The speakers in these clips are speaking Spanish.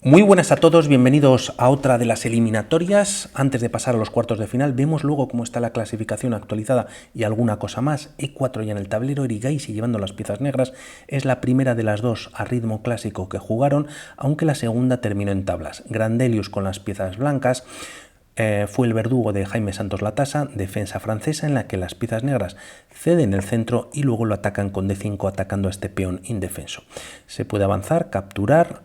Muy buenas a todos, bienvenidos a otra de las eliminatorias. Antes de pasar a los cuartos de final, vemos luego cómo está la clasificación actualizada y alguna cosa más. E4 ya en el tablero, Erigaisi llevando las piezas negras. Es la primera de las dos a ritmo clásico que jugaron, aunque la segunda terminó en tablas. Grandelius con las piezas blancas. Fue el verdugo de Jaime Santos Latasa, defensa francesa en la que las piezas negras ceden el centro y luego lo atacan con D5 atacando a este peón indefenso. Se puede avanzar, capturar,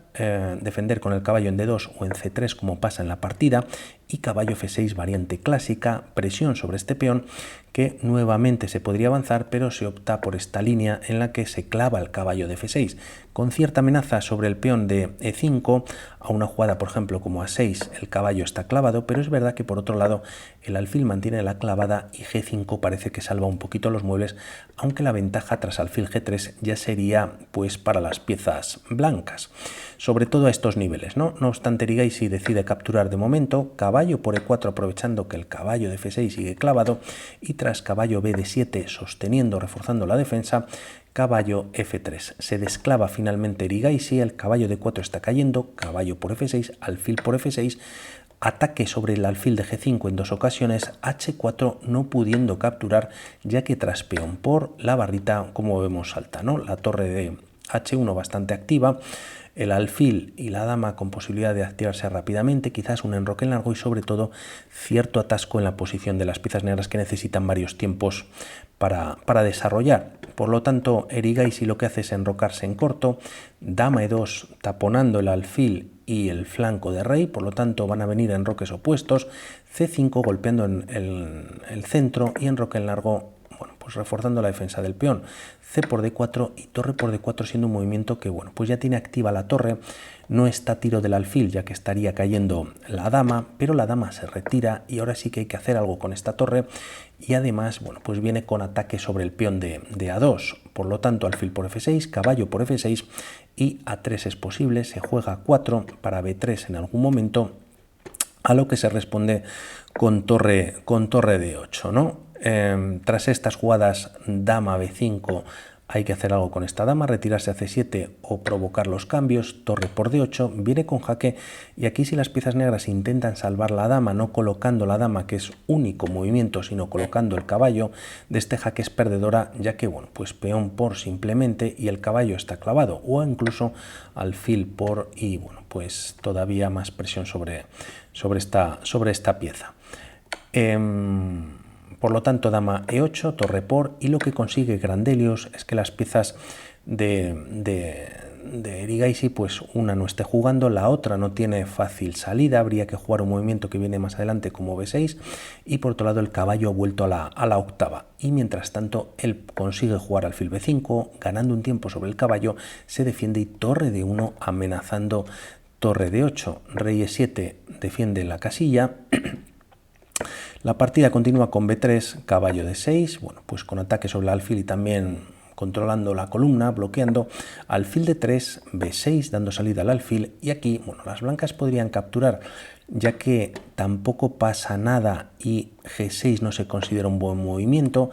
defender con el caballo en D2 o en C3 como pasa en la partida, y caballo F6 variante clásica, presión sobre este peón que nuevamente se podría avanzar, pero se opta por esta línea en la que se clava el caballo de F6 con cierta amenaza sobre el peón de E5. A una jugada por ejemplo como A6 el caballo está clavado, pero es verdad que por otro lado el alfil mantiene la clavada y G5 parece que salva un poquito los muebles, aunque la ventaja tras alfil G3 ya sería pues para las piezas blancas, sobre todo a estos niveles, ¿no? No obstante, Erigaisi decide capturar de momento, caballo por E4 aprovechando que el caballo de F6 sigue clavado, y tras caballo B de 7 sosteniendo, reforzando la defensa, caballo F3. Se desclava finalmente Erigaisi, el caballo de 4 está cayendo, caballo por F6, alfil por F6, ataque sobre el alfil de G5 en dos ocasiones, H4 no pudiendo capturar, ya que tras peón por la barrita, como vemos, salta, ¿no? La torre de H1 bastante activa, el alfil y la dama con posibilidad de activarse rápidamente, quizás un enroque en largo y sobre todo cierto atasco en la posición de las piezas negras que necesitan varios tiempos para desarrollar. Por lo tanto, Erigaisi lo que hace es enrocarse en corto, dama E2 taponando el alfil y el flanco de rey, por lo tanto van a venir enroques opuestos, C5 golpeando en el centro y enroque en largo, bueno, pues reforzando la defensa del peón, C por D4 y torre por D4 siendo un movimiento que, bueno, pues ya tiene activa la torre, no está a tiro del alfil ya que estaría cayendo la dama, pero la dama se retira y ahora sí que hay que hacer algo con esta torre y además, bueno, pues viene con ataque sobre el peón de A2, por lo tanto alfil por F6, caballo por F6 y A3 es posible, se juega A4 para B3 en algún momento, a lo que se responde con torre D8, ¿no? Tras estas jugadas dama B5 hay que hacer algo con esta dama, retirarse a C7 o provocar los cambios, torre por D8, viene con jaque y aquí si las piezas negras intentan salvar la dama, no colocando la dama que es único movimiento, sino colocando el caballo, de este jaque es perdedora, ya que, bueno, pues peón por simplemente y el caballo está clavado, o incluso alfil por y, bueno, pues todavía más presión sobre esta pieza. Por lo tanto, dama E8, torre por, y lo que consigue Grandelius es que las piezas de Erigaisi, pues una no esté jugando, la otra no tiene fácil salida, habría que jugar un movimiento que viene más adelante como B6, y por otro lado el caballo ha vuelto a la octava, y mientras tanto él consigue jugar alfil B5, ganando un tiempo sobre el caballo, se defiende y torre de 1 amenazando torre de 8, rey E7 defiende la casilla. La partida continúa con B3, caballo de 6, bueno, pues con ataque sobre el alfil y también controlando la columna, bloqueando, alfil de 3, B6, dando salida al alfil, y aquí, bueno, las blancas podrían capturar, ya que tampoco pasa nada y G6 no se considera un buen movimiento,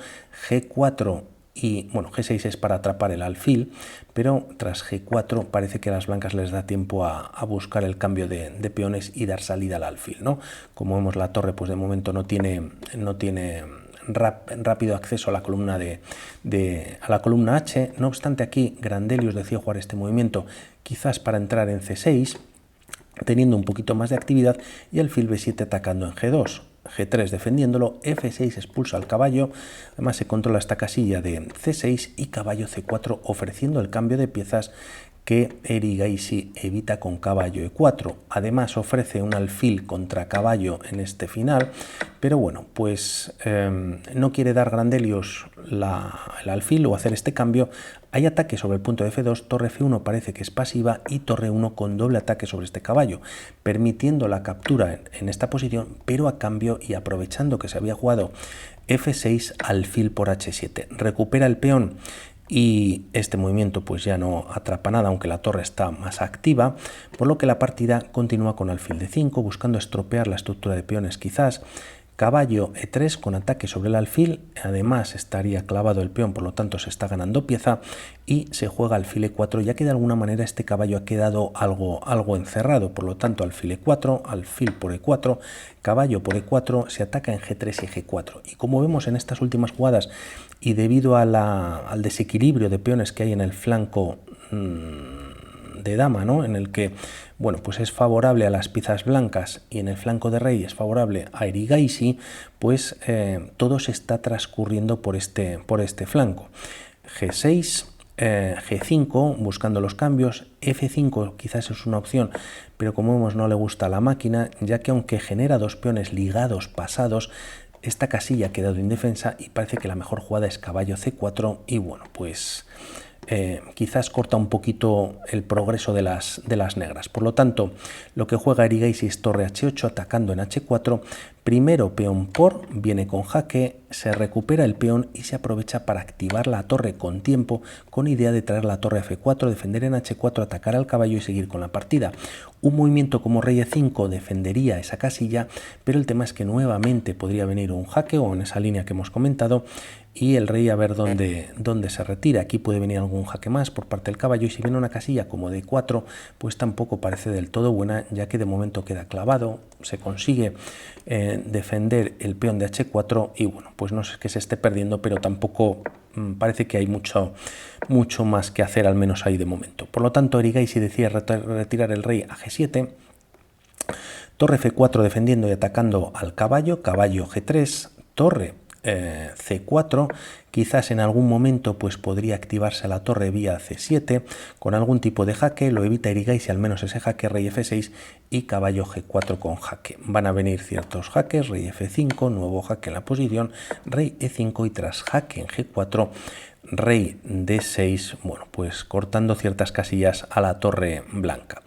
G4 y, bueno, G6 es para atrapar el alfil, pero tras G4 parece que a las blancas les da tiempo a buscar el cambio de peones y dar salida al alfil, ¿no? Como vemos, la torre pues de momento no tiene rápido acceso a la columna a la columna H. No obstante, aquí Grandelius decide jugar este movimiento quizás para entrar en C6, teniendo un poquito más de actividad, y alfil B7 atacando en G2. G3 defendiéndolo, F6 expulsa al caballo, además se controla esta casilla de C6 y caballo C4 ofreciendo el cambio de piezas que Erigaisi evita con caballo E4. Además ofrece un alfil contra caballo en este final, pero bueno, pues no quiere dar Grandelius el alfil o hacer este cambio. Hay ataque sobre el punto de F2, torre F1 parece que es pasiva y torre 1 con doble ataque sobre este caballo, permitiendo la captura en esta posición, pero a cambio y aprovechando que se había jugado F6, alfil por H7. Recupera el peón y este movimiento pues ya no atrapa nada, aunque la torre está más activa, por lo que la partida continúa con alfil de 5, buscando estropear la estructura de peones quizás, caballo E3 con ataque sobre el alfil, además estaría clavado el peón, por lo tanto se está ganando pieza, y se juega alfil E4, ya que de alguna manera este caballo ha quedado algo encerrado, por lo tanto alfil E4, alfil por E4, caballo por E4, se ataca en G3 y G4. Y como vemos en estas últimas jugadas, y debido al desequilibrio de peones que hay en el flanco de dama, ¿no?, en el que, bueno, pues es favorable a las piezas blancas y en el flanco de rey es favorable a Erigaisi, pues todo se está transcurriendo por este flanco. G6, G5, buscando los cambios, F5 quizás es una opción, pero como vemos no le gusta a la máquina, ya que aunque genera dos peones ligados pasados, esta casilla ha quedado indefensa y parece que la mejor jugada es caballo C4 y bueno, pues quizás corta un poquito el progreso de las negras. Por lo tanto, lo que juega Erigaisi es torre H8 atacando en H4, primero peón por, viene con jaque, se recupera el peón y se aprovecha para activar la torre con tiempo, con idea de traer la torre a F4, defender en H4, atacar al caballo y seguir con la partida. Un movimiento como rey E5 defendería esa casilla, pero el tema es que nuevamente podría venir un jaque o en esa línea que hemos comentado y el rey a ver dónde se retira. Aquí puede venir algún jaque más por parte del caballo y si viene una casilla como D4, pues tampoco parece del todo buena, ya que de momento queda clavado, se consigue defender el peón de H4 y bueno, pues no es que se esté perdiendo, pero tampoco parece que hay mucho más que hacer, al menos ahí de momento. Por lo tanto, Erigaisi decide retirar el rey a G7, torre F4 defendiendo y atacando al caballo, caballo G3, torre C4, quizás en algún momento pues podría activarse la torre vía C7 con algún tipo de jaque, lo evita Erigaisi al menos ese jaque, rey F6 y caballo G4 con jaque. Van a venir ciertos jaques, rey F5, nuevo jaque en la posición, rey E5 y tras jaque en G4, rey D6, bueno, pues cortando ciertas casillas a la torre blanca.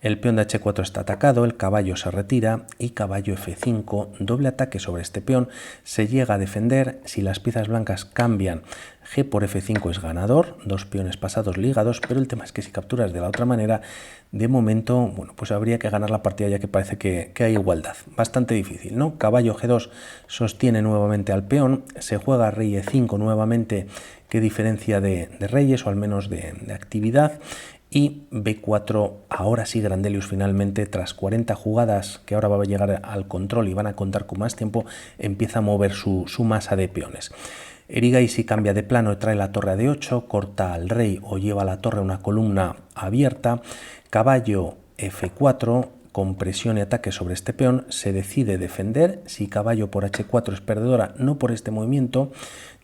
El peón de H4 está atacado, el caballo se retira y caballo F5, doble ataque sobre este peón, se llega a defender, si las piezas blancas cambian, G por F5 es ganador, dos peones pasados ligados, pero el tema es que si capturas de la otra manera, de momento, bueno, pues habría que ganar la partida ya que parece que hay igualdad. Bastante difícil, ¿no? Caballo G2 sostiene nuevamente al peón, se juega rey E5 nuevamente, que diferencia de reyes o al menos de actividad, y B4, ahora sí Grandelius finalmente, tras 40 jugadas que ahora va a llegar al control y van a contar con más tiempo, empieza a mover su masa de peones. Erigaisi cambia de plano y trae la torre a D8, corta al rey o lleva la torre a una columna abierta, caballo F4, con presión y ataque sobre este peón, se decide defender, si caballo por H4 es perdedora, no por este movimiento,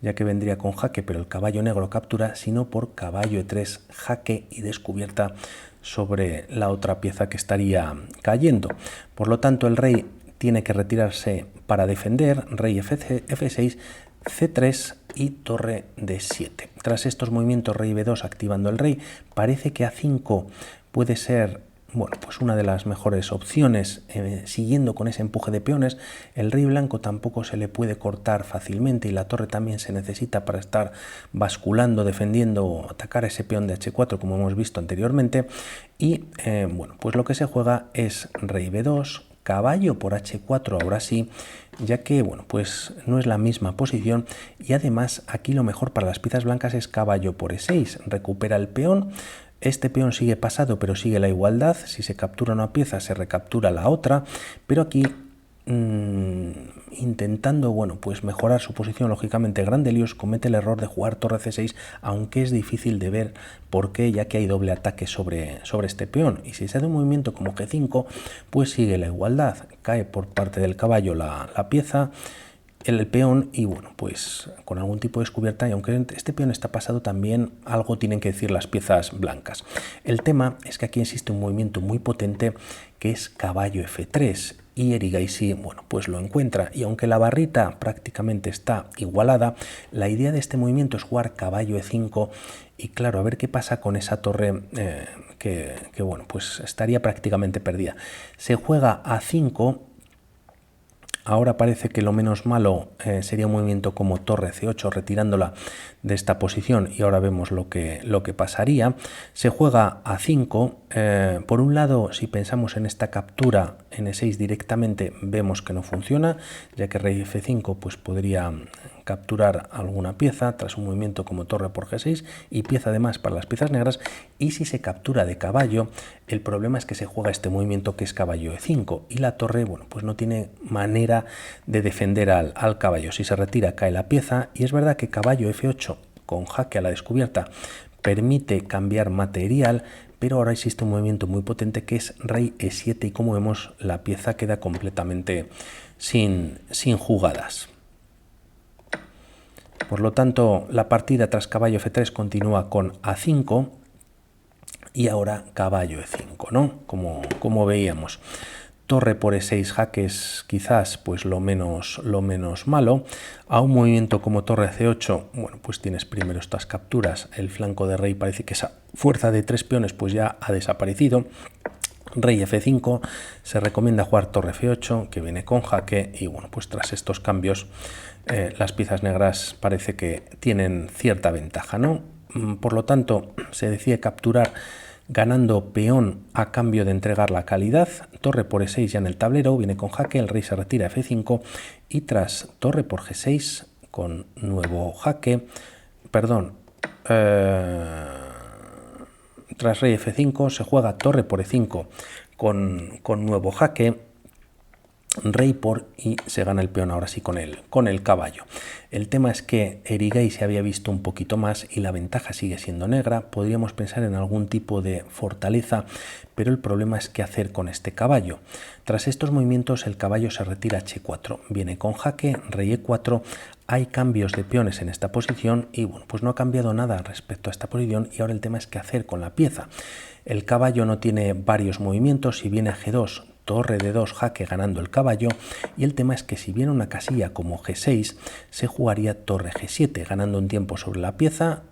ya que vendría con jaque, pero el caballo negro captura, sino por caballo E3, jaque y descubierta sobre la otra pieza que estaría cayendo. Por lo tanto, el rey tiene que retirarse para defender, rey F6, C3 y torre D7. Tras estos movimientos, rey B2 activando el rey, parece que A5 puede ser, bueno, pues una de las mejores opciones, siguiendo con ese empuje de peones. El rey blanco tampoco se le puede cortar fácilmente y la torre también se necesita para estar basculando, defendiendo o atacar ese peón de H4 como hemos visto anteriormente. Y bueno, pues lo que se juega es rey B2, caballo por H4 ahora sí, ya que bueno, pues no es la misma posición y además aquí lo mejor para las piezas blancas es caballo por E6, recupera el peón. Este peón sigue pasado, pero sigue la igualdad. Si se captura una pieza, se recaptura la otra. Pero aquí, intentando, bueno, pues mejorar su posición, lógicamente, Grandelius comete el error de jugar torre C6, aunque es difícil de ver por qué, ya que hay doble ataque sobre este peón. Y si se hace un movimiento como G5, pues sigue la igualdad. Cae por parte del caballo la pieza, el peón y bueno, pues con algún tipo de descubierta, y aunque este peón está pasado también algo tienen que decir las piezas blancas. El tema es que aquí existe un movimiento muy potente que es caballo F3 y Erigaisi, bueno, pues lo encuentra y aunque la barrita prácticamente está igualada, la idea de este movimiento es jugar caballo E5 y claro, a ver qué pasa con esa torre que bueno, pues estaría prácticamente perdida. Se juega A5, Ahora parece que lo menos malo sería un movimiento como torre C8 retirándola de esta posición, y ahora vemos lo que pasaría. Se juega A5. Por un lado, si pensamos en esta captura en E6 directamente, vemos que no funciona, ya que rey F5 pues podría capturar alguna pieza tras un movimiento como torre por G6 y pieza además para las piezas negras. Y si se captura de caballo, el problema es que se juega este movimiento que es caballo E5 y la torre, bueno, pues no tiene manera de defender al caballo. Si se retira cae la pieza, y es verdad que caballo F8 con jaque a la descubierta permite cambiar material, pero ahora existe un movimiento muy potente que es rey E7 y como vemos la pieza queda completamente sin jugadas. Por lo tanto, la partida tras caballo F3 continúa con A5 y ahora caballo E5, ¿no? Como veíamos. Torre por E6 jaques quizás pues lo menos malo. A un movimiento como torre C8, bueno, pues tienes primero estas capturas. El flanco de rey parece que esa fuerza de 3 peones pues ya ha desaparecido. Rey F5, se recomienda jugar torre F8, que viene con jaque, y bueno, pues tras estos cambios las piezas negras parece que tienen cierta ventaja, ¿no? Por lo tanto, se decide capturar ganando peón a cambio de entregar la calidad. Torre por E6 ya en el tablero, viene con jaque, el rey se retira a F5 y tras torre por G6 con nuevo jaque, perdón, tras rey F5 se juega torre por E5 con nuevo jaque, rey por, y se gana el peón ahora sí con el caballo. El tema es que Erigay se había visto un poquito más y la ventaja sigue siendo negra. Podríamos pensar en algún tipo de fortaleza, pero el problema es qué hacer con este caballo. Tras estos movimientos el caballo se retira a H4, viene con jaque, rey E4, hay cambios de peones en esta posición y bueno, pues no ha cambiado nada respecto a esta posición, y ahora el tema es qué hacer con la pieza. El caballo no tiene varios movimientos, si viene a G2, torre de 2 jaque ganando el caballo, y el tema es que si viene una casilla como G6 se jugaría torre G7 ganando un tiempo sobre la pieza.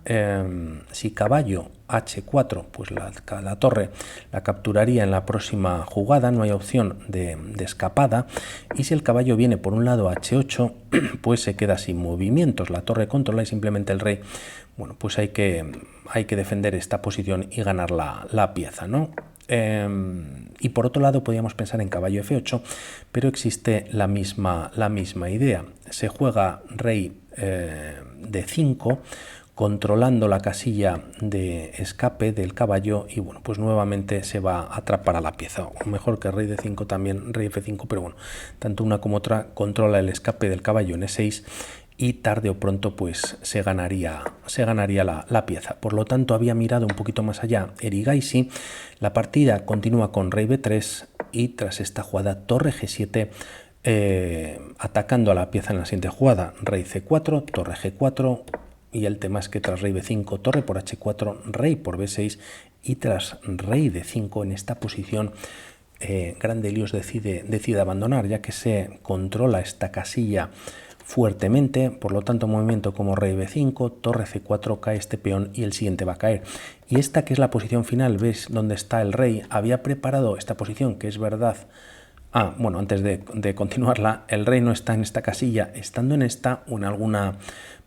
Si caballo H4 pues la torre la capturaría en la próxima jugada, no hay opción de escapada, y si el caballo viene por un lado H8 pues se queda sin movimientos, la torre controla y simplemente el rey, bueno, pues hay que defender esta posición y ganar la pieza, ¿no? Y por otro lado podríamos pensar en caballo F8, pero existe la misma idea. Se juega rey D5 controlando la casilla de escape del caballo y bueno, pues nuevamente se va a atrapar a la pieza, o mejor que rey D5 también rey F5, pero bueno, tanto una como otra controla el escape del caballo en E6 y tarde o pronto pues se ganaría la pieza. Por lo tanto había mirado un poquito más allá Erigaisi. La partida continúa con rey B3 y tras esta jugada torre G7 atacando a la pieza en la siguiente jugada, rey C4, torre G4, y el tema es que tras rey B5, torre por H4, rey por B6 y tras rey D5 en esta posición Grandelius decide abandonar, ya que se controla esta casilla fuertemente. Por lo tanto, movimiento como rey B5, torre C4, cae este peón y el siguiente va a caer. Y esta que es la posición final, ves dónde está el rey, había preparado esta posición, que es verdad. Bueno, antes de continuarla, el rey no está en esta casilla, estando en esta o en alguna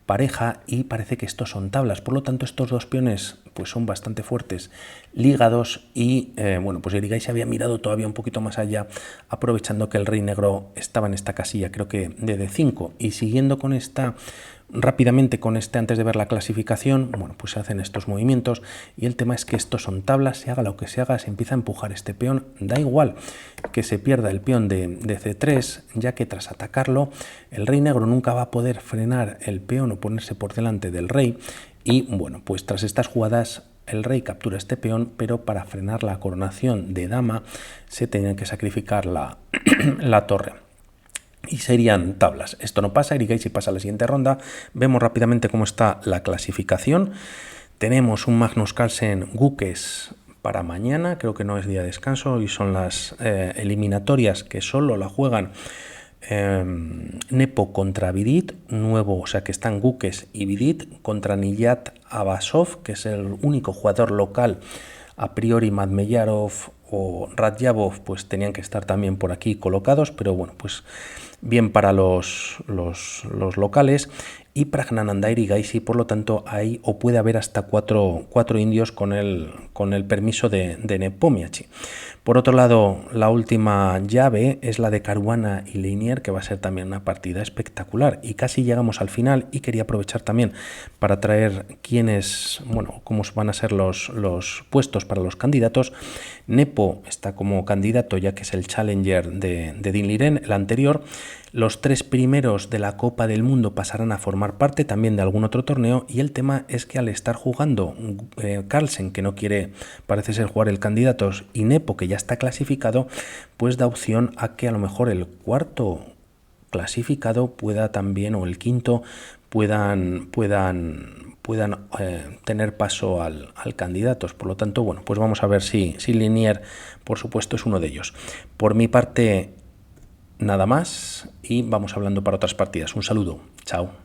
pareja, y parece que estos son tablas. Por lo tanto, estos dos peones pues son bastante fuertes, ligados, y bueno, pues Erigay se había mirado todavía un poquito más allá, aprovechando que el rey negro estaba en esta casilla, creo que de D5, y siguiendo con esta rápidamente con antes de ver la clasificación, bueno, pues se hacen estos movimientos, y el tema es que estos son tablas, se haga lo que se haga, se empieza a empujar este peón, da igual que se pierda el peón de C3, ya que tras atacarlo el rey negro nunca va a poder frenar el peón o ponerse por delante del rey, y bueno, pues tras estas jugadas el rey captura este peón, pero para frenar la coronación de dama se tenía que sacrificar la torre. Y serían tablas. Esto no pasa, Erigay si pasa a la siguiente ronda. Vemos rápidamente cómo está la clasificación. Tenemos un Magnus Carlsen Gukes para mañana, creo que no es día de descanso, y son las eliminatorias que solo la juegan Nepo contra Vidit, nuevo, o sea que están Gukes y Vidit contra Niyat Abasov, que es el único jugador local A priori Madmeyarov o Radjabov pues tenían que estar también por aquí colocados, pero bueno, pues bien para los locales. Y Praggnanandhaa Erigaisi, por lo tanto, hay o puede haber hasta cuatro indios con el permiso de Nepomniachtchi. Por otro lado, la última llave es la de Caruana y Linier, que va a ser también una partida espectacular. Y casi llegamos al final y quería aprovechar también para traer cómo van a ser los puestos para los candidatos. Nepo está como candidato ya que es el challenger de Dean Liren, el anterior. Los 3 primeros de la Copa del Mundo pasarán a formar parte también de algún otro torneo, y el tema es que al estar jugando Carlsen, que no quiere, parece ser, jugar el Candidatos, y Nepo, que ya está clasificado, pues da opción a que a lo mejor el cuarto clasificado pueda también, o el quinto, puedan tener paso al Candidatos. Por lo tanto, bueno, pues vamos a ver si Linier, por supuesto, es uno de ellos. Por mi parte, nada más, y vamos hablando para otras partidas. Un saludo, chao.